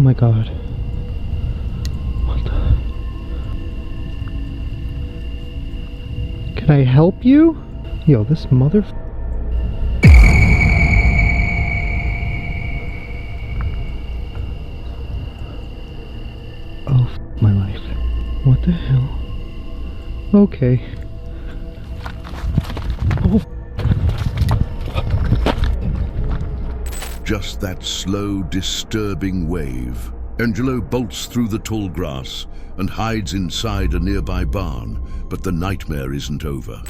my god. What the? Can I help you? Yo, this mother... Oh, my life. What the hell? Okay. Oh. Just that slow, disturbing wave. Angelo bolts through the tall grass and hides inside a nearby barn, but the nightmare isn't over.